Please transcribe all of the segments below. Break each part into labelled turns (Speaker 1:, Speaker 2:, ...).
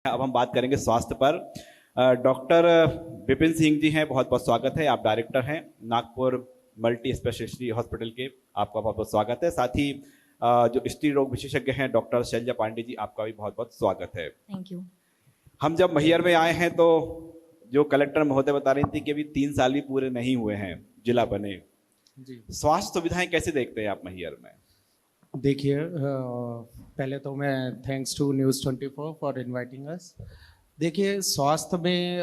Speaker 1: अब हम बात करेंगे स्वास्थ्य पर। डॉक्टर विपिन सिंह जी हैं, बहुत बहुत स्वागत है। आप डायरेक्टर हैं नागपुर मल्टी स्पेशलिटी हॉस्पिटल के, आपका बहुत बहुत स्वागत है। साथ ही जो स्त्री रोग विशेषज्ञ हैं डॉक्टर शैलजा पांडे जी, आपका भी बहुत बहुत स्वागत है।
Speaker 2: Thank you.
Speaker 1: हम जब मैहर में आए हैं तो जो कलेक्टर महोदय बता रही थी कि अभी 3 साल भी पूरे नहीं हुए हैं जिला बने
Speaker 3: जी।
Speaker 1: स्वास्थ्य सुविधाएं कैसे देखते हैं आप मैहर में?
Speaker 3: देखिए, पहले तो मैं thanks to News 24 for inviting us. देखिए, स्वास्थ्य में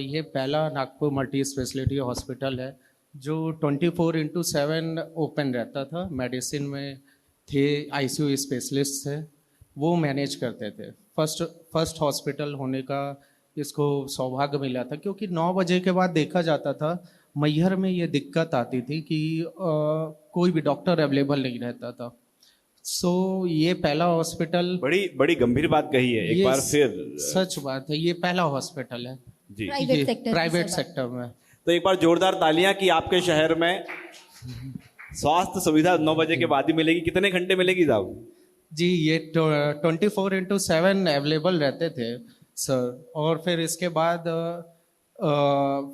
Speaker 3: ये पहला नागपुर मल्टी स्पेशलिटी हॉस्पिटल है जो 24/7 ओपन रहता था। मेडिसिन में थे, आईसीयू स्पेशलिस्ट थे, वो मैनेज करते थे। फर्स्ट हॉस्पिटल होने का इसको सौभाग्य मिला था, क्योंकि 9 बजे के बाद देखा जाता था मैहर में ये दिक्कत आती थी कि कोई भी डॉक्टर अवेलेबल नहीं रहता था। ये पहला हॉस्पिटल,
Speaker 1: बड़ी बड़ी गंभीर बात कही है, एक बार फिर
Speaker 3: सच बात है, ये पहला हॉस्पिटल है
Speaker 1: जी
Speaker 3: प्राइवेट सेक्टर में।
Speaker 1: तो एक बार जोरदार तालियां कि आपके शहर में स्वास्थ्य सुविधा 9 बजे के बाद ही मिलेगी। कितने घंटे मिलेगी साहब?
Speaker 3: जी, ये 24/7 अवेलेबल रहते थे सर। और फिर इसके बाद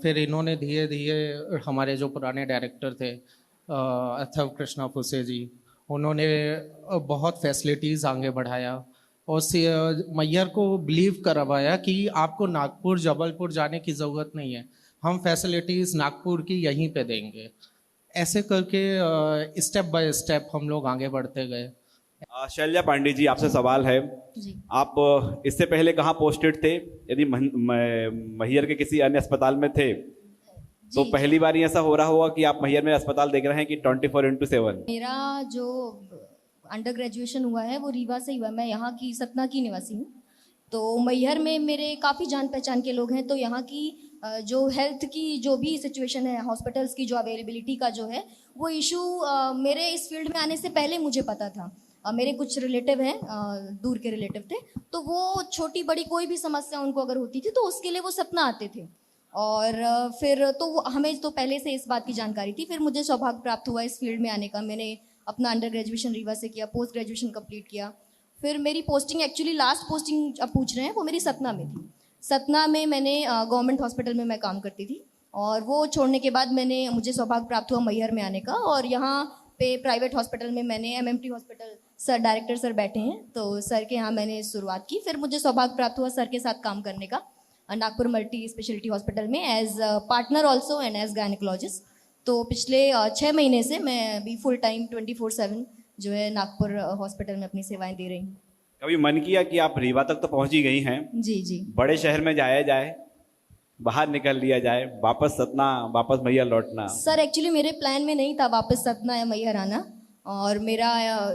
Speaker 3: फिर इन्होंने धीरे धीरे, हमारे जो पुराने डायरेक्टर थे अथर्व कृष्णा फुसे जी, उन्होंने बहुत फैसिलिटीज़ आगे बढ़ाया और मैहर को बिलीव करवाया कि आपको नागपुर जबलपुर जाने की ज़रूरत नहीं है, हम फैसिलिटीज़ नागपुर की यहीं पे देंगे। ऐसे करके स्टेप बाय स्टेप हम लोग आगे बढ़ते गए।
Speaker 1: शैलजा पांडे जी, आपसे सवाल है
Speaker 2: जी।
Speaker 1: आप इससे पहले कहाँ पोस्टेड थे? यदि मैहर के किसी अन्य अस्पताल में थे तो पहली बार ही ऐसा हो रहा होगा कि आप मैहर में अस्पताल देख रहे हैं कि 24/7?
Speaker 2: मेरा जो अंडर ग्रेजुएशन हुआ है वो रीवा से हुआ। मैं यहाँ की सतना की निवासी हूँ। तो मैहर में मेरे काफ़ी जान पहचान के लोग हैं। तो यहाँ की जो हेल्थ की जो भी सिचुएशन है, हॉस्पिटल्स की जो अवेलेबिलिटी का जो है वो इशू मेरे इस फील्ड में आने से पहले मुझे पता था। मेरे कुछ रिलेटिव हैं, दूर के रिलेटिव थे, तो वो छोटी बड़ी कोई भी समस्या उनको अगर होती थी तो उसके लिए वो सतना आते थे। और फिर तो हमें तो पहले से इस बात की जानकारी थी। फिर मुझे सौभाग्य प्राप्त हुआ इस फील्ड में आने का। मैंने अपना अंडर ग्रेजुएशन रीवा से किया, पोस्ट ग्रेजुएशन कंप्लीट किया। फिर मेरी पोस्टिंग, एक्चुअली लास्ट पोस्टिंग अब पूछ रहे हैं, वो मेरी सतना में थी। सतना में मैंने गवर्नमेंट हॉस्पिटल में मैं काम करती थी, और वो छोड़ने के बाद मुझे सौभाग्य प्राप्त हुआ मैहर में आने का। और यहाँ पे प्राइवेट हॉस्पिटल में मैंने MMT hospital, sir director sir बैठे हैं, तो सर के यहाँ मैंने शुरुआत की। फिर मुझे सौभाग्य प्राप्त हुआ सर के साथ काम करने का नागपुर मल्टी स्पेशलिटी हॉस्पिटल में as partner also and as gynaecologist. तो पिछले 6 महीने से मैं अभी फुल टाइम 24/7 जो है नागपुर हॉस्पिटल में अपनी सेवाएं दे रही हूँ।
Speaker 1: कभी मन किया कि आप रीवा तक तो पहुंच ही गई हैं,
Speaker 2: जी जी,
Speaker 1: बड़े शहर में जाया जाए, बाहर निकल लिया जाए, वापस सतना, वापस मैहर लौटना?
Speaker 2: सर एक्चुअली मेरे प्लान में नहीं था वापस सतना या मैहर आना। और मेरा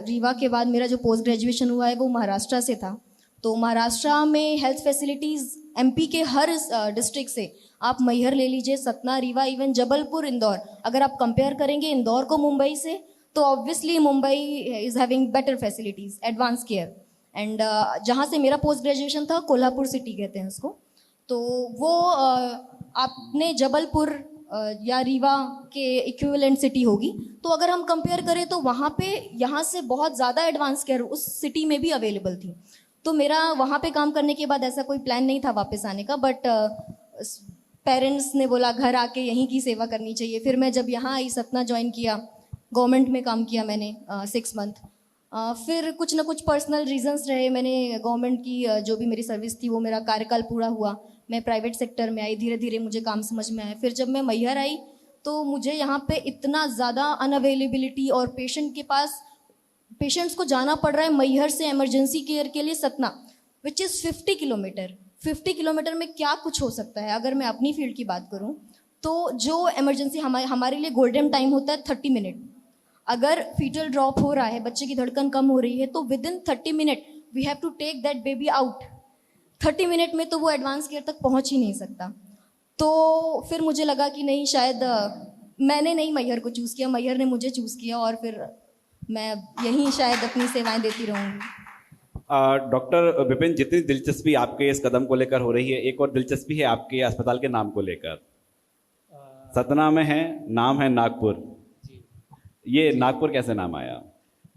Speaker 2: रीवा के बाद मेरा जो पोस्ट ग्रेजुएशन हुआ है वो महाराष्ट्र से था। तो महाराष्ट्र में हेल्थ फैसिलिटीज़ एमपी के हर डिस्ट्रिक्ट से, आप मैहर ले लीजिए, सतना, रीवा, इवन जबलपुर, इंदौर, अगर आप कंपेयर करेंगे इंदौर को मुंबई से, तो obviously Mumbai is having better facilities, advance care. And जहाँ से मेरा पोस्ट ग्रेजुएशन था, कोल्हापुर सिटी कहते हैं उसको, तो वो आपने जबलपुर या रीवा के इक्विवेलेंट सिटी होगी। तो अगर हम कंपेयर करें तो वहाँ पे यहाँ से बहुत ज़्यादा एडवांस केयर उस सिटी में भी अवेलेबल थी। तो मेरा वहाँ पे काम करने के बाद ऐसा कोई प्लान नहीं था वापस आने का, बट पेरेंट्स ने बोला घर आके यहीं की सेवा करनी चाहिए। फिर मैं जब यहाँ आई, सतना ज्वाइन किया, गवर्नमेंट में काम किया मैंने 6 मंथ। फिर कुछ ना कुछ पर्सनल रीजंस रहे, मैंने गवर्नमेंट की जो भी मेरी सर्विस थी वो मेरा कार्यकाल पूरा हुआ, मैं प्राइवेट सेक्टर में आई, धीरे धीरे मुझे काम समझ में आया। फिर जब मैं मैहर आई तो मुझे यहाँ पे इतना ज़्यादा अनअवेलेबिलिटी और पेशेंट्स को जाना पड़ रहा है मैहर से इमरजेंसी केयर के लिए Satna, which is 50 kilometre. 50 kilometre में क्या कुछ हो सकता है? अगर मैं अपनी फील्ड की बात करूँ तो जो इमरजेंसी हमारे लिए गोल्डन टाइम होता है 30 मिनट। अगर फीटल ड्रॉप हो रहा है, बच्चे की धड़कन कम हो रही है, तो within 30 minute we have to take that baby out. 30 minute में तो वो एडवांस केयर तक पहुंच ही नहीं सकता। तो फिर मुझे लगा कि नहीं, शायद मैंने नहीं मैहर को चूज़ किया, मैहर ने मुझे चूज़ किया, और फिर मैं यहीं शायद अपनी सेवाएं देती रहूँगी।
Speaker 1: डॉक्टर विपिन, जितनी दिलचस्पी आपके इस कदम को लेकर हो रही है, एक और दिलचस्पी है आपके अस्पताल के नाम को लेकर। सतना में है, नाम है नागपुर। ये नागपुर कैसे नाम आया?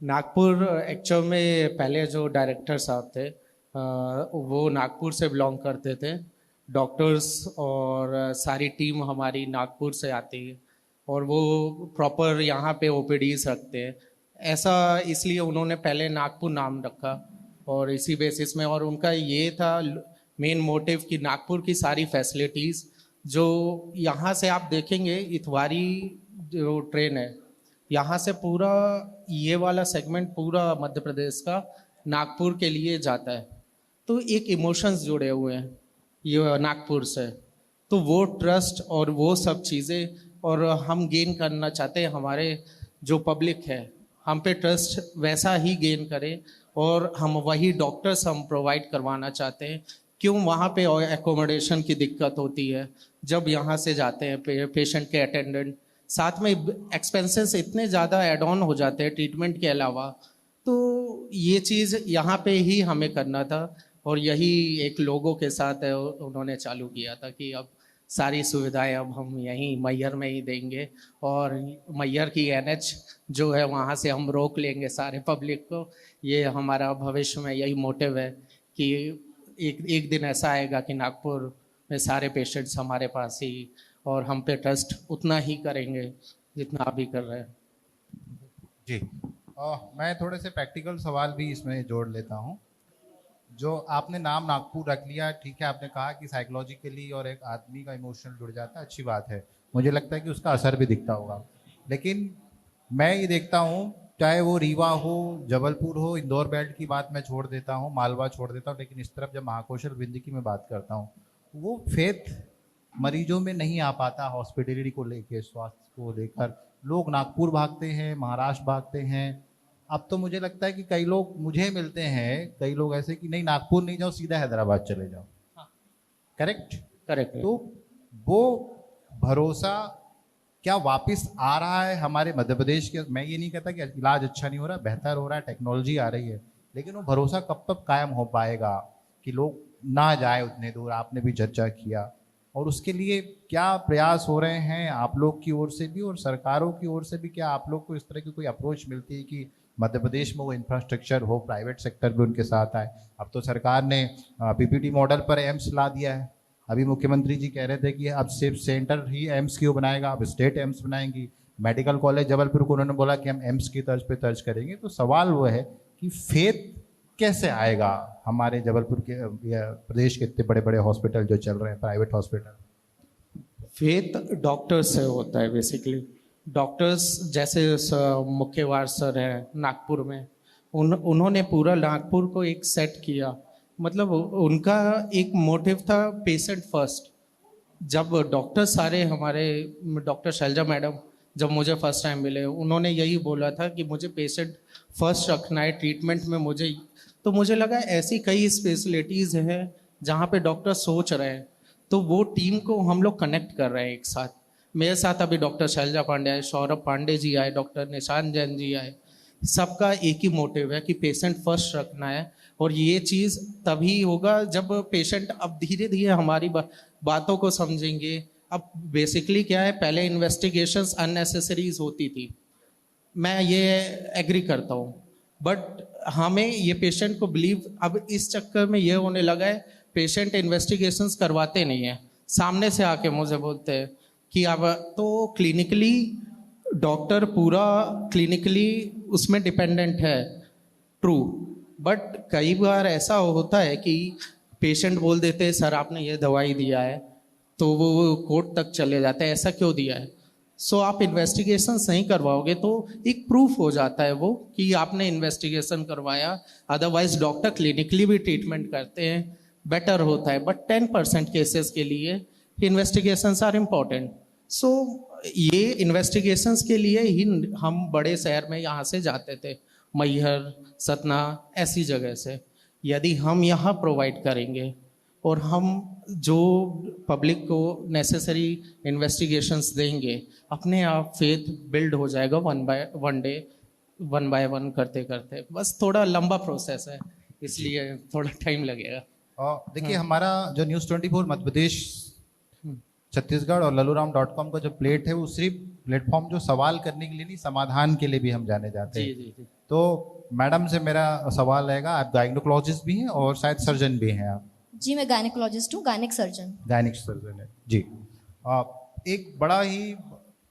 Speaker 3: नागपुर एक्चुअल में पहले जो डायरेक्टर साहब थे वो नागपुर से बिलोंग करते थे। डॉक्टर्स और सारी टीम हमारी नागपुर से आती है और वो प्रॉपर यहाँ पे ओपीडीज रखते हैं। ऐसा इसलिए उन्होंने पहले नागपुर नाम रखा और इसी बेसिस में, और उनका ये था मेन मोटिव कि नागपुर की सारी फैसिलिटीज़ जो यहाँ से आप देखेंगे, इतवारी जो ट्रेन है यहाँ से पूरा ये वाला सेगमेंट पूरा मध्य प्रदेश का नागपुर के लिए जाता है। तो एक इमोशंस जुड़े हुए हैं ये नागपुर से, तो वो ट्रस्ट और वो सब चीज़ें और हम गेन करना चाहते हैं। हमारे जो पब्लिक है हम पे ट्रस्ट वैसा ही गेन करे और हम वही डॉक्टर्स हम प्रोवाइड करवाना चाहते हैं। क्यों वहाँ पे एकोमोडेशन की दिक्कत होती है जब यहाँ से जाते हैं पेशेंट के अटेंडेंट, साथ में एक्सपेंसेस इतने ज़्यादा एड ऑन हो जाते हैं ट्रीटमेंट के अलावा। तो ये चीज़ यहाँ पे ही हमें करना था और यही एक लोगों के साथ है उन्होंने चालू किया था कि अब सारी सुविधाएं अब हम यहीं मैहर में ही देंगे और मैहर की एनएच जो है वहाँ से हम रोक लेंगे सारे पब्लिक को। ये हमारा भविष्य में यही मोटिव है कि एक दिन ऐसा आएगा कि नागपुर में सारे पेशेंट्स हमारे पास ही और हम पे ट्रस्ट उतना ही करेंगे जितना अभी कर रहे हैं।
Speaker 4: जी मैं थोड़े से प्रैक्टिकल सवाल भी इसमें जोड़ लेता हूँ। जो आपने नाम नागपुर रख लिया, ठीक है, आपने कहा कि साइकोलॉजिकली और एक आदमी का इमोशनल जुड़ जाता है, अच्छी बात है, मुझे लगता है कि उसका असर भी दिखता होगा। लेकिन मैं ये देखता हूँ, चाहे वो रीवा हो, जबलपुर हो, इंदौर बेल्ट की बात मैं छोड़ देता हूँ, मालवा छोड़ देता हूँ, लेकिन इस तरफ जब महाकौशल विंध्य की मैं बात करता हूँ, वो फेथ मरीजों में नहीं आ पाता। हॉस्पिटलिटी को लेकर, स्वास्थ्य को लेकर लोग नागपुर भागते हैं, महाराष्ट्र भागते हैं। अब तो मुझे लगता है कि कई लोग मुझे मिलते हैं, कई लोग ऐसे कि नहीं नागपुर नहीं जाओ, सीधा हैदराबाद चले जाओ। Correct
Speaker 3: correct.
Speaker 4: तो वो भरोसा क्या वापस आ रहा है हमारे मध्य प्रदेश के? मैं ये नहीं कहता कि इलाज अच्छा नहीं हो रहा, बेहतर हो रहा है, टेक्नोलॉजी आ रही है, लेकिन वो भरोसा कब तक कायम हो पाएगा कि लोग ना जाए उतने दूर? आपने भी चर्चा किया, और उसके लिए क्या प्रयास हो रहे हैं आप लोग की ओर से भी और सरकारों की ओर से भी? क्या आप लोग को इस तरह की कोई अप्रोच मिलती है कि मध्य प्रदेश में वो इंफ्रास्ट्रक्चर हो, प्राइवेट सेक्टर भी उनके साथ आए? अब तो सरकार ने पीपीटी मॉडल पर एम्स ला दिया है। अभी मुख्यमंत्री जी कह रहे थे कि अब सिर्फ सेंटर ही एम्स क्यों बनाएगा, अब स्टेट एम्स बनाएंगी। मेडिकल कॉलेज जबलपुर को उन्होंने बोला कि हम एम्स की तर्ज पे तर्ज करेंगे। तो सवाल वो है कि फेथ कैसे आएगा हमारे जबलपुर के या प्रदेश के इतने बड़े बड़े हॉस्पिटल जो चल रहे हैं, प्राइवेट हॉस्पिटल?
Speaker 3: फेथ डॉक्टर्स से होता है बेसिकली। डॉक्टर्स जैसे मुख्यवार सर हैं नागपुर में, उन्होंने पूरा नागपुर को एक सेट किया। मतलब उनका एक मोटिव था पेशेंट फर्स्ट। जब डॉक्टर सारे हमारे, डॉक्टर शैलजा मैडम जब मुझे फर्स्ट टाइम मिले, उन्होंने यही बोला था कि मुझे पेशेंट फर्स्ट रखना है ट्रीटमेंट में। मुझे लगा ऐसी कई स्पेशलिटीज़ हैं जहाँ पे डॉक्टर सोच रहे हैं, तो वो टीम को हम लोग कनेक्ट कर रहे हैं एक साथ। मेरे साथ अभी डॉक्टर शैलजा पांडे आए, सौरभ पांडे जी आए, डॉक्टर निशान जैन जी आए। सबका एक ही मोटिव है कि पेशेंट फर्स्ट रखना है, और ये चीज़ तभी होगा जब पेशेंट अब धीरे धीरे हमारी बातों को समझेंगे। अब बेसिकली क्या है, पहले इन्वेस्टिगेशंस अननेसेसरीज होती थी, मैं ये एग्री करता हूँ, बट हमें ये पेशेंट को बिलीव, अब इस चक्कर में ये होने लगा है पेशेंट इन्वेस्टिगेशंस करवाते नहीं है, सामने से आके मुझे बोलते हैं कि अब तो क्लिनिकली डॉक्टर पूरा क्लिनिकली उसमें डिपेंडेंट है, ट्रू, बट कई बार ऐसा होता है कि पेशेंट बोल देते हैं सर आपने ये दवाई दिया है, तो वो कोर्ट तक चले जाते हैं, ऐसा क्यों दिया है? सो आप इन्वेस्टिगेशंस नहीं करवाओगे तो एक प्रूफ हो जाता है वो कि आपने इन्वेस्टिगेशन करवाया। अदरवाइज डॉक्टर क्लिनिकली भी ट्रीटमेंट करते हैं, बेटर होता है, बट 10% केसेस के लिए इन्वेस्टिगेशंस आर इम्पॉर्टेंट। सो ये इन्वेस्टिगेशंस के लिए ही हम बड़े शहर में यहाँ से जाते थे, मैहर, सतना, ऐसी जगह से। यदि हम यहाँ प्रोवाइड करेंगे और हम जो पब्लिक को नेसेसरी इन्वेस्टिगेशंस देंगे, अपने आप फेथ बिल्ड हो जाएगा वन बाय वन करते करते। बस थोड़ा लंबा प्रोसेस है, इसलिए थोड़ा टाइम लगेगा।
Speaker 4: और देखिए हमारा जो न्यूज़ 24 मध्य प्रदेश छत्तीसगढ़ और lalooram.com का जो प्लेट है, वो सिर्फ प्लेटफॉर्म जो सवाल करने के लिए नहीं, समाधान के लिए भी हम जाने जाते हैं।
Speaker 3: जी।
Speaker 4: तो मैडम से मेरा सवाल रहेगा, आप गायनोकोलॉजिस्ट भी हैं और शायद सर्जन भी हैं आप?
Speaker 2: जी, मैं गायनेकोलॉजिस्ट हूँ, गायनिक सर्जन।
Speaker 4: गायनिक सर्जन है जी। एक बड़ा ही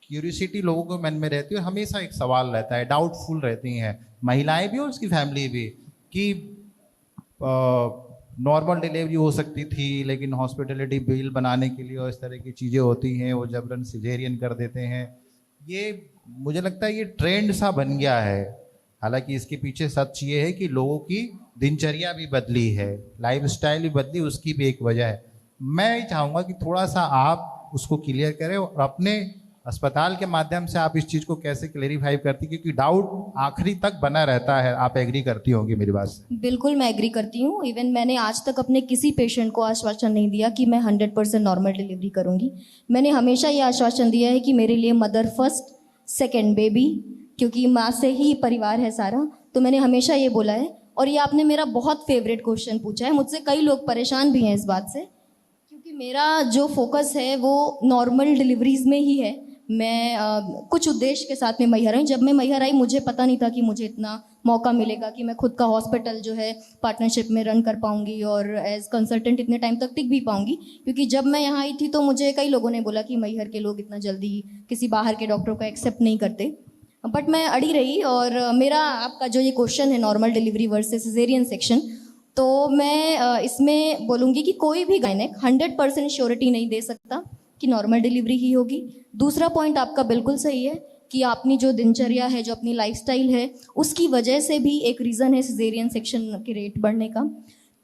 Speaker 4: क्यूरियोसिटी लोगों के मन में रहती है और हमेशा एक सवाल रहता है, डाउटफुल रहती हैं महिलाएं भी और उसकी फैमिली भी, कि नॉर्मल डिलीवरी हो सकती थी लेकिन हॉस्पिटलिटी बिल बनाने के लिए और इस तरह की चीज़ें होती हैं, वो जबरन सिजेरियन कर देते हैं। ये मुझे लगता है ये ट्रेंड सा बन गया है। हालांकि इसके पीछे सच ये है कि लोगों की दिनचर्या भी बदली है, लाइफस्टाइल भी बदली, उसकी भी एक वजह है। मैं चाहूँगा कि थोड़ा सा आप उसको क्लियर करें और अपने अस्पताल के माध्यम से आप इस चीज़ को कैसे क्लेरिफाई करती, क्योंकि डाउट आखिरी तक बना रहता है। आप एग्री करती होंगी मेरी बात से?
Speaker 2: बिल्कुल मैं एग्री करती हूँ। इवन मैंने आज तक अपने किसी पेशेंट को आश्वासन नहीं दिया कि मैं 100% नॉर्मल डिलीवरी करूँगी। मैंने हमेशा ये आश्वासन दिया है कि मेरे लिए मदर फर्स्ट, सेकेंड बेबी, क्योंकि माँ से ही परिवार है सारा। तो मैंने हमेशा ये बोला है। और ये आपने मेरा बहुत फेवरेट क्वेश्चन पूछा है, मुझसे कई लोग परेशान भी हैं इस बात से, क्योंकि मेरा जो फोकस है वो नॉर्मल डिलीवरीज में ही है। मैं कुछ उद्देश्य के साथ में मैहर आई। जब मैं मैहर आई मुझे पता नहीं था कि मुझे इतना मौका मिलेगा कि मैं खुद का हॉस्पिटल जो है पार्टनरशिप में रन कर पाऊंगी और एज कंसल्टेंट इतने टाइम तक टिक भी पाऊंगी। क्योंकि जब मैं यहाँ आई थी तो मुझे कई लोगों ने बोला कि मैहर के लोग इतना जल्दी किसी बाहर के डॉक्टर को एक्सेप्ट नहीं करते, बट मैं अड़ी रही। और मेरा आपका जो ये क्वेश्चन है normal delivery versus caesarean section, तो मैं इसमें बोलूँगी कि कोई भी गायनेक 100% श्योरिटी नहीं दे सकता कि नॉर्मल डिलीवरी ही होगी। दूसरा पॉइंट आपका बिल्कुल सही है कि अपनी जो दिनचर्या है, जो अपनी लाइफस्टाइल है, उसकी वजह से भी एक रीज़न है सिजेरियन सेक्शन के रेट बढ़ने का।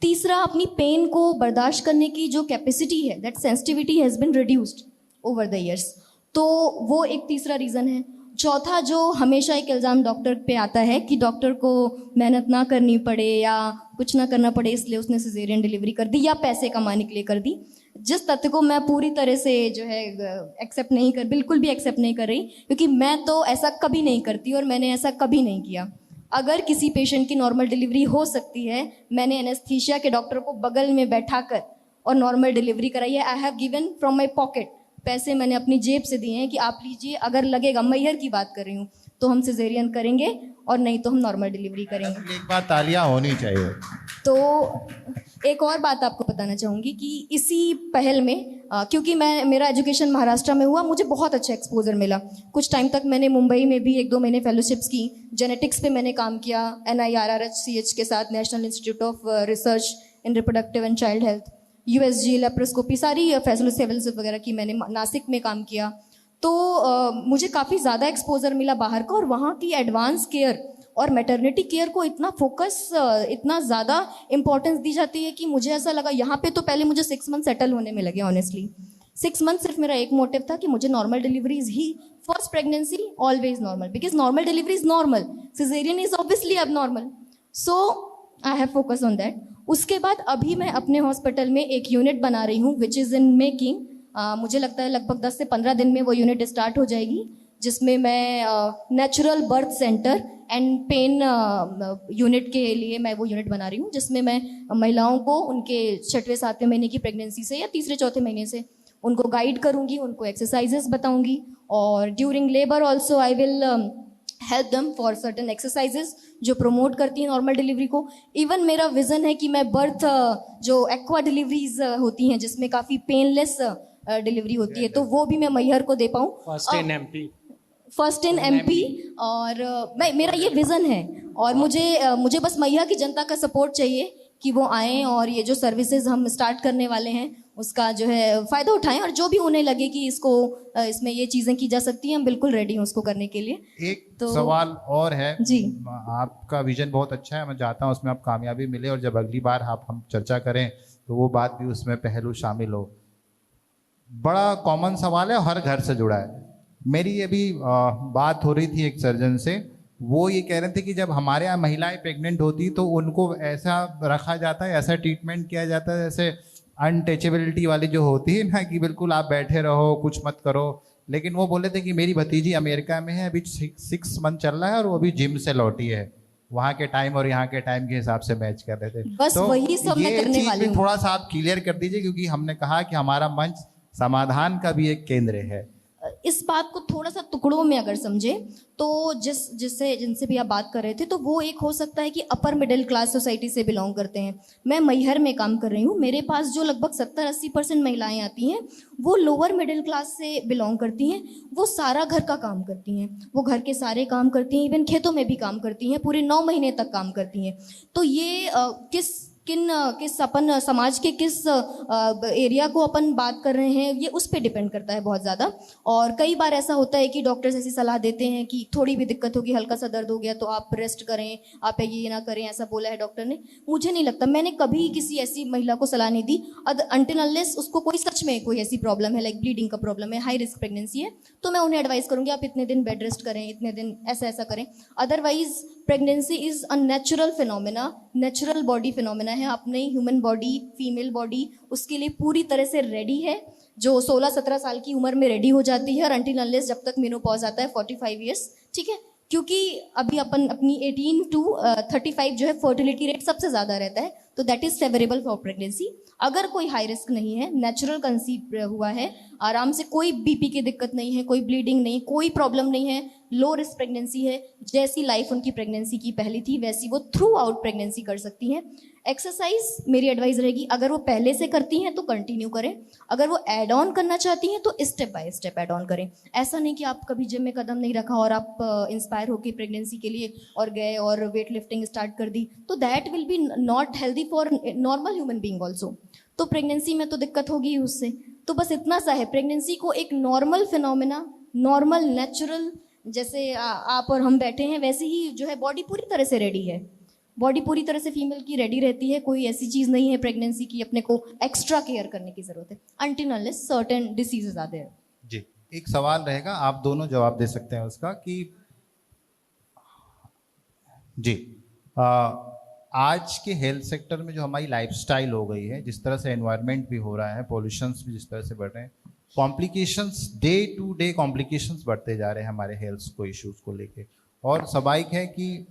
Speaker 2: तीसरा, अपनी पेन को बर्दाश्त करने की जो कैपेसिटी है, that sensitivity has been reduced over the years, तो वो एक तीसरा रीज़न है। चौथा, जो हमेशा एक इल्ज़ाम डॉक्टर पे आता है कि डॉक्टर को मेहनत ना करनी पड़े या कुछ ना करना पड़े इसलिए उसने सिजेरियन डिलीवरी कर दी या पैसे कमाने के लिए कर दी, जिस तथ्य को मैं पूरी तरह से जो है बिल्कुल भी एक्सेप्ट नहीं कर रही, क्योंकि मैं तो ऐसा कभी नहीं करती और मैंने ऐसा कभी नहीं किया। अगर किसी पेशेंट की नॉर्मल डिलीवरी हो सकती है, मैंने एनेस्थीसिया के डॉक्टर को बगल में बैठा कर और नॉर्मल डिलीवरी कराई है। I have given from my pocket, पैसे मैंने अपनी जेब से दिए हैं कि आप लीजिए, अगर लगेगा, मैहर की बात कर रही हूँ, तो हम सिजेरियन करेंगे और नहीं तो हम नॉर्मल डिलीवरी करेंगे।
Speaker 4: एक बार तालियां होनी चाहिए।
Speaker 2: तो एक और बात आपको बताना चाहूँगी कि इसी पहल में क्योंकि मेरा एजुकेशन महाराष्ट्र में हुआ, मुझे बहुत अच्छा एक्सपोजर मिला। कुछ टाइम तक मैंने मुंबई में भी 1-2 महीने फेलोशिप्स की, जेनेटिक्स पे मैंने काम किया NIRRHCH के साथ, national institute of research in reproductive and child health, USG, laparoscopy, सारी फेलोशिप्स वगैरह की मैंने नासिक में काम किया। तो मुझे काफ़ी ज़्यादा एक्सपोजर मिला बाहर का, और वहाँ की एडवांस केयर और मैटरनिटी केयर को इतना फोकस, इतना ज़्यादा इंपॉर्टेंस दी जाती है कि मुझे ऐसा लगा यहाँ पे तो पहले मुझे 6 मंथ सेटल होने में लगे। ऑनेस्टली 6 मंथ सिर्फ मेरा एक मोटिव था कि मुझे नॉर्मल डिलीवरीज ही, first pregnancy always normal, because normal delivery is normal, caesarean is obviously abnormal, so I have focus on that. उसके बाद अभी मैं अपने हॉस्पिटल में एक यूनिट बना रही हूँ विच इज़ इन मेकिंग। मुझे लगता है लगभग 10 से 15 दिन में वो यूनिट स्टार्ट हो जाएगी, जिसमें मैं natural birth centre and pain unit के लिए मैं वो यूनिट बना रही हूँ, जिसमें मैं महिलाओं को उनके 6वें 7वें महीने की प्रेगनेंसी से या 3-4 महीने से उनको गाइड करूँगी, उनको एक्सरसाइजेस बताऊँगी, और during labour also I will help them for certain exercises जो प्रमोट करती हैं नॉर्मल डिलीवरी को। इवन मेरा विज़न है कि मैं बर्थ जो एक्वा डिलीवरीज होती हैं जिसमें काफ़ी पेनलेस डिलीवरी होती है, तो वो भी मैं मैहर को दे पाऊँ, फर्स्ट इन MP। और मेरा ये विज़न है, और मुझे बस मैहर की जनता का सपोर्ट चाहिए कि वो आएँ और ये जो सर्विसेज हम स्टार्ट करने वाले हैं उसका जो है फ़ायदा उठाएं, और जो भी उन्हें लगे कि इसमें ये चीज़ें की जा सकती हैं, हम बिल्कुल रेडी हैं उसको करने के लिए।
Speaker 4: एक सवाल और है
Speaker 2: जी,
Speaker 4: आपका विजन बहुत अच्छा है, मैं चाहता हूँ उसमें आप कामयाबी मिले, और जब अगली बार हम चर्चा करें तो वो बात भी उसमें पहलू शामिल हो। बड़ा कॉमन सवाल है, हर घर से जुड़ा है। मेरी अभी बात हो रही थी एक सर्जन से, वो ये कह रहे थे कि जब हमारे यहाँ महिलाएं प्रेग्नेंट होती तो उनको ऐसा रखा जाता है, ऐसा ट्रीटमेंट किया जाता है जैसे अनटचेबिलिटी वाली जो होती है ना, कि बिल्कुल आप बैठे रहो, कुछ मत करो। लेकिन वो बोले थे कि मेरी भतीजी अमेरिका में है, अभी 6 मंथ चल रहा है और वो अभी जिम से लौटी है, वहाँ के टाइम और यहाँ के टाइम के हिसाब से मैच कर रहे थे।
Speaker 2: बस
Speaker 4: तो
Speaker 2: वही सब मैं करने वाली हूँ।
Speaker 4: थोड़ा सा आप क्लियर कर दीजिए, क्योंकि हमने कहा कि हमारा मंच समाधान का भी एक केंद्र है।
Speaker 2: इस बात को थोड़ा सा टुकड़ों में अगर समझे तो जिनसे भी आप बात कर रहे थे, तो वो एक हो सकता है कि अपर मिडिल क्लास सोसाइटी से बिलोंग करते हैं। मैं मैहर में काम कर रही हूँ, मेरे पास जो लगभग 70-80% महिलाएं आती हैं वो लोअर मिडिल क्लास से बिलोंग करती हैं। वो सारा घर का काम करती हैं, वो घर के सारे काम करती हैं, इवन खेतों में भी काम करती हैं, पूरे 9 महीने तक काम करती हैं। तो ये किस अपन समाज के किस एरिया को अपन बात कर रहे हैं, ये उस पर डिपेंड करता है बहुत ज़्यादा। और कई बार ऐसा होता है कि डॉक्टर्स ऐसी सलाह देते हैं कि थोड़ी भी दिक्कत होगी, हल्का सा दर्द हो गया तो आप रेस्ट करें, आप ये ना करें, ऐसा बोला है डॉक्टर ने। मुझे नहीं लगता, मैंने कभी किसी ऐसी महिला को सलाह नहीं दी अनटिल अनलेस उसको कोई सच में कोई ऐसी प्रॉब्लम है, लाइक ब्लीडिंग का प्रॉब्लम है, हाई रिस्क प्रेगनेंसी है, तो मैं उन्हें एडवाइस करूँगी आप इतने दिन बेड रेस्ट करें, इतने दिन ऐसा ऐसा करें। Otherwise pregnancy is a natural phenomena, natural body phenomena है। अपने ह्यूमन बॉडी, फीमेल बॉडी उसके लिए पूरी तरह से रेडी है, जो 16-17 साल की उम्र में रेडी हो जाती है और अनटिल अनलेस जब तक मेनोपॉज आता है 45 ईयर्स, ठीक है। क्योंकि अभी अपन अपनी 18 to 35 जो है फर्टिलिटी रेट सबसे ज़्यादा रहता है, तो that is favourable for pregnancy. अगर कोई हाई रिस्क नहीं है, नेचुरल कंसीव हुआ है, आराम से, कोई बीपी की दिक्कत नहीं है, कोई ब्लीडिंग नहीं, कोई प्रॉब्लम नहीं है, लो रिस्क प्रेगनेंसी है, जैसी लाइफ उनकी प्रेगनेंसी की पहली थी वैसी वो थ्रू आउट प्रेगनेंसी कर सकती हैं। एक्सरसाइज मेरी एडवाइस रहेगी, अगर वो पहले से करती हैं तो कंटिन्यू करें, अगर वो ऐड ऑन करना चाहती हैं तो step by step add on करें। ऐसा नहीं कि आप कभी जिम में कदम नहीं रखा और आप इंस्पायर होकर प्रेगनेंसी के लिए और गए और वेट लिफ्टिंग स्टार्ट कर दी, तो that will be not healthy for normal human being also. तो प्रेगनेंसी में तो दिक्कत होगी ही उससे। तो बस इतना सा है, प्रेगनेंसी को एक नॉर्मल फिनोमिना, नॉर्मल नेचुरल, जैसे आप और हम बैठे हैं वैसे ही जो है बॉडी पूरी तरह से रेडी है, बॉडी पूरी तरह से फीमेल की रेडी रहती है। कोई ऐसी चीज़ नहीं है प्रेगनेंसी की अपने को एक्स्ट्रा केयर करने की ज़रूरत है, अनटिल अनलेस सर्टेन डिसीजेज आते हैं।
Speaker 4: जी, एक सवाल रहेगा, आप दोनों जवाब दे सकते हैं उसका कि जी आज के हेल्थ सेक्टर में जो हमारी लाइफस्टाइल हो गई है, जिस तरह से एनवायरनमेंट भी हो रहा है, पॉल्यूशंस भी जिस तरह से बढ़ रहे हैं, complications day to day complications बढ़ते जा रहे हैं हमारे हेल्थ को इश्यूज को लेके, और स्वाभाविक है कि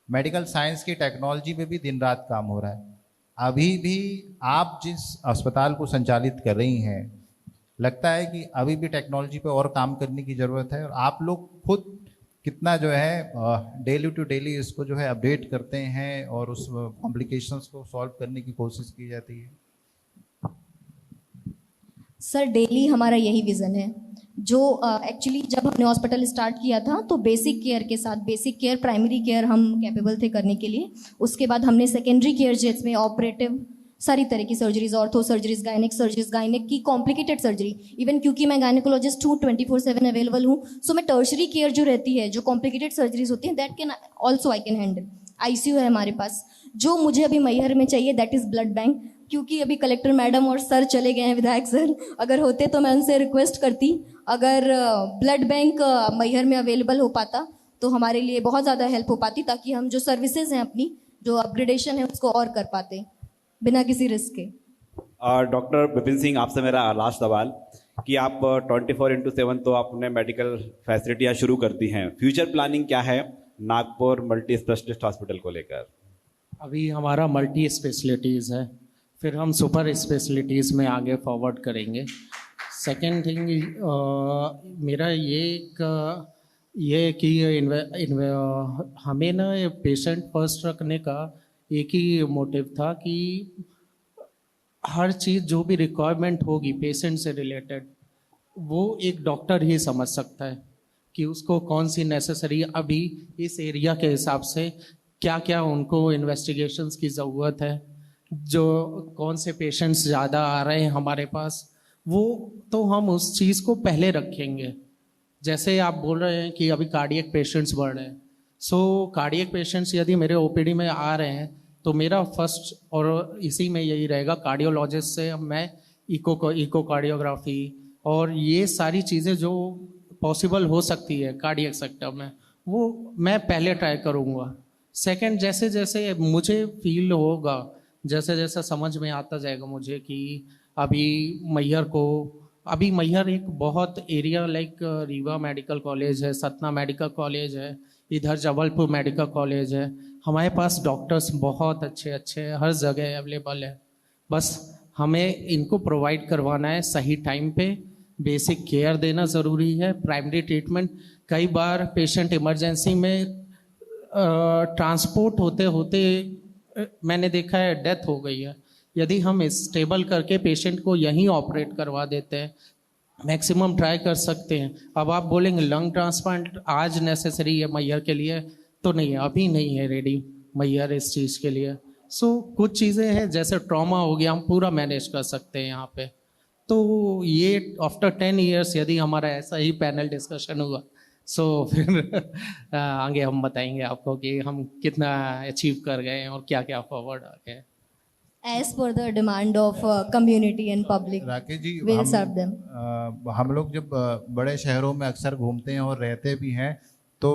Speaker 4: मेडिकल साइंस की टेक्नोलॉजी में भी दिन रात काम हो रहा है। अभी भी आप जिस अस्पताल को संचालित कर रही हैं, लगता है कि अभी भी टेक्नोलॉजी पे और काम करने की ज़रूरत है, और आप लोग खुद कितना जो है डेली टू डेली इसको जो है अपडेट करते हैं और उस कॉम्प्लिकेशंस को सॉल्व करने की कोशिश की जाती है?
Speaker 2: सर डेली हमारा यही विज़न है। जो एक्चुअली जब हमने हॉस्पिटल स्टार्ट किया था तो बेसिक केयर के साथ, बेसिक केयर, प्राइमरी केयर हम कैपेबल थे करने के लिए। उसके बाद हमने सेकेंडरी केयर जिसमें ऑपरेटिव सारी तरह की सर्जरीज, ऑर्थो सर्जरीज, गायनिक की कॉम्प्लिकेटेड सर्जरी, इवन क्योंकि मैं गायनिकोलॉजिस्ट हूँ, 24/7 अवेलेबल हूँ, सो मैं टर्शरी केयर जो रहती है, जो कॉम्प्लिकेटेड सर्जरीज होती हैं, that can also I can handle. ICU है हमारे पास। जो मुझे अभी मैहर में चाहिए दैट इज़ ब्लड बैंक, क्योंकि अभी कलेक्टर मैडम और सर चले गए हैं, विधायक सर, अगर होते तो मैं उनसे रिक्वेस्ट करती, अगर ब्लड बैंक मैहर में अवेलेबल हो पाता तो हमारे लिए बहुत ज़्यादा हेल्प हो पाती, ताकि हम जो सर्विसेज हैं अपनी, जो अपग्रेडेशन है उसको और कर पाते बिना किसी रिस्क के।
Speaker 1: डॉक्टर विपिन सिंह, आपसे मेरा लास्ट सवाल कि आप 24/7 तो आपने मेडिकल फैसिलिटियाँ शुरू कर दी हैं, फ्यूचर प्लानिंग क्या है नागपुर मल्टी स्पेशलिस्ट हॉस्पिटल को लेकर?
Speaker 3: अभी हमारा मल्टी स्पेशलिटीज़ है, फिर हम सुपर स्पेशलिटीज़ में आगे फॉरवर्ड करेंगे। सेकेंड थिंग मेरा ये कि हमें ना पेशेंट फर्स्ट रखने का एक ही मोटिव था कि हर चीज़ जो भी रिक्वायरमेंट होगी पेशेंट से रिलेटेड, वो एक डॉक्टर ही समझ सकता है कि उसको कौन सी नेसेसरी अभी इस एरिया के हिसाब से क्या क्या उनको इन्वेस्टिगेशंस की ज़रूरत है, जो कौन से पेशेंट्स ज़्यादा आ रहे हैं हमारे पास, वो तो हम उस चीज़ को पहले रखेंगे। जैसे आप बोल रहे हैं कि अभी कार्डियक पेशेंट्स बढ़ रहे हैं, सो कार्डियक पेशेंट्स यदि मेरे OPD में आ रहे हैं तो मेरा फर्स्ट और इसी में यही रहेगा, कार्डियोलॉजिस्ट से मैं इकोकार्डियोग्राफी और ये सारी चीज़ें जो पॉसिबल हो सकती है कार्डियक सेक्टर में, वो मैं पहले ट्राई करूँगा। सेकंड, जैसे जैसे मुझे फील होगा, जैसे जैसे समझ में आता जाएगा मुझे कि अभी मैहर एक बहुत area like Rewa medical college है, सतना मेडिकल कॉलेज है, इधर जबलपुर मेडिकल कॉलेज है, हमारे पास डॉक्टर्स बहुत अच्छे हर जगह अवेलेबल है। बस हमें इनको प्रोवाइड करवाना है सही टाइम पे, बेसिक केयर देना ज़रूरी है, प्राइमरी ट्रीटमेंट। कई बार पेशेंट इमरजेंसी में ट्रांसपोर्ट होते होते मैंने देखा है डेथ हो गई है। यदि हम स्टेबल करके पेशेंट को यहीं ऑपरेट करवा देते हैं, मैक्सिमम ट्राई कर सकते हैं। अब आप बोलेंगे लंग ट्रांसप्लांट आज नेसेसरी है मैयर के लिए, तो नहीं है, अभी नहीं है रेडी मैयर इस चीज़ के लिए। सो कुछ चीज़ें हैं जैसे ट्रॉमा हो गया, हम पूरा मैनेज कर सकते हैं यहाँ पे। तो ये आफ्टर 10 ईयर्स यदि हमारा ऐसा ही पैनल डिस्कशन हुआ, सो फिर आगे हम बताएंगे आपको कि हम कितना अचीव कर गए हैं और क्या क्या फॉरवर्ड आ गए।
Speaker 2: As per the demand of community and public,
Speaker 4: Rakesh ji,
Speaker 2: we'll serve them.
Speaker 4: हम लोग जब बड़े शहरों में अक्सर घूमते हैं और रहते भी हैं, तो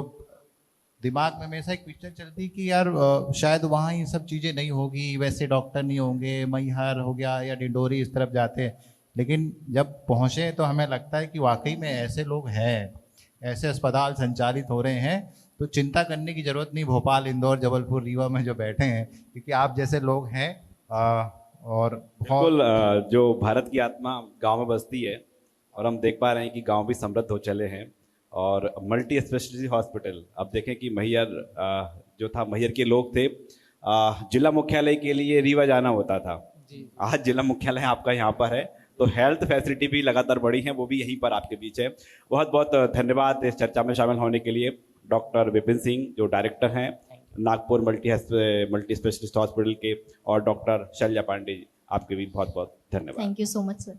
Speaker 4: दिमाग में हमेशा एक पिक्चर चलती है कि यार शायद वहाँ ये सब चीज़ें नहीं होगी, वैसे डॉक्टर नहीं होंगे, मैहर हो गया या डिंडोरी इस तरफ जाते हैं। लेकिन जब पहुँचे तो हमें लगता है कि वाकई में ऐसे लोग हैं, ऐसे अस्पताल संचालित हो रहे हैं, तो चिंता करने की ज़रूरत नहीं भोपाल, इंदौर, जबलपुर, रीवा में जो बैठे हैं, क्योंकि आप जैसे लोग हैं। और
Speaker 1: बिल्कुल जो भारत की आत्मा गांव में बसती है, और हम देख पा रहे हैं कि गांव भी समृद्ध हो चले हैं। और मल्टी स्पेशलिटी हॉस्पिटल, अब देखें कि मैहर जो था, मैहर के लोग थे, जिला मुख्यालय के लिए रीवा जाना होता था, आज जिला मुख्यालय आपका यहाँ पर है, तो हेल्थ फैसिलिटी भी लगातार बढ़ी है, वो भी यहीं पर आपके बीच है। बहुत बहुत धन्यवाद इस चर्चा में शामिल होने के लिए डॉक्टर विपिन सिंह, जो डायरेक्टर हैं नागपुर मल्टी स्पेशलिस्ट हॉस्पिटल के, और डॉक्टर शैल्या पांडे जी, आपके भी बहुत बहुत धन्यवाद।
Speaker 2: Thank you so much, sir.